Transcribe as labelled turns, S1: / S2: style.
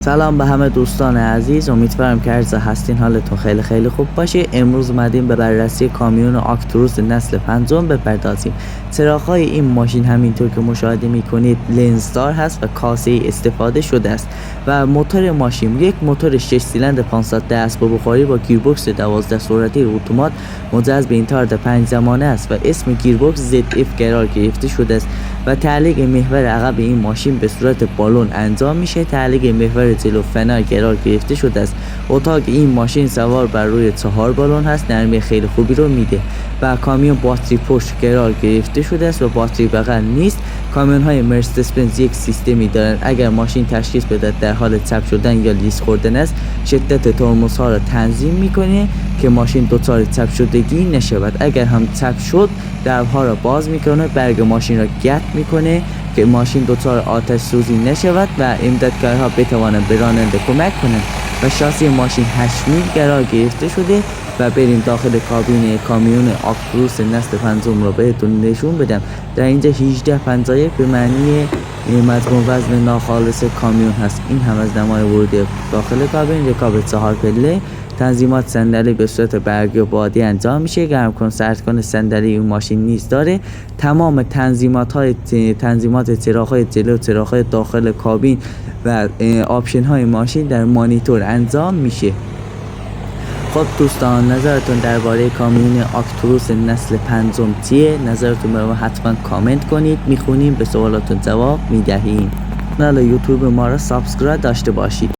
S1: سلام به همه دوستان عزیز، امیدوارم که هر جا هستین حالتون خیلی خوب باشه. امروز اومدیم به بررسی کامیون آکتروس نسل پنجم بپردازیم. چراغ‌های این ماشین همینطور که مشاهده میکنید لنزدار هست و کاسه استفاده شده است و موتور ماشین یک موتور 6 سیلندر 510 اسباب بخاری با گیربکس 12 سرعتی اتومات مجهز به اینتارد 5 زمانه است و اسم گیربکس ZF قرار گرفته شده است و تعلیق محور عقب این ماشین به صورت بالون انجام میشه. تعلیق محور جلو فنر قرار گرفته شده است. اتاق این ماشین سوار بر روی 4 بالون هست، نرمی خیلی خوبی رو میده و کامیون باتری پشت قرار گرفته شده است و باتری بغل نیست. کامیون های مرسدس بنز یک سیستمی دارند، اگر ماشین تشخیص بده در حال چپ شدن یا لیز خوردن است شدت ترمز ها را تنظیم میکنه که ماشین دچار چپ شدگی نشود. اگر هم چپ شد درها را باز میکنه، برگ ماشین را گت میکنه که ماشین دچار آتش سوزی نشود و امدادکارها بتوانند به راننده کمک کنند و شاسی ماشین 8 میل قرار گرفته شده و بریم داخل کابین کامیون آکتروس نسل پنجم را بهتون نشون بدم. در اینجا 1851 به معنی مجموع وزن ناخالص کامیون هست. این هم از نمای ورود داخل کابین. رکاب 4 پله، تنظیمات صندلی به صورت برگی و بادی انجام میشه. گرم کن سرد کن صندلی این ماشین نیز داره. تمام تنظیمات چراغ‌های جلو، چراغ‌های داخل کابین و آپشن های ماشین در مانیتور انجام میشه. خب دوستان، نظرتون درباره کامیون آکتروس نسل پنجم چیه؟ نظرتون رو حتما کامنت کنید، میخونیم، به سوالاتون جواب میدهیم. کانال یوتیوب ما را سابسکرایب داشته باشید.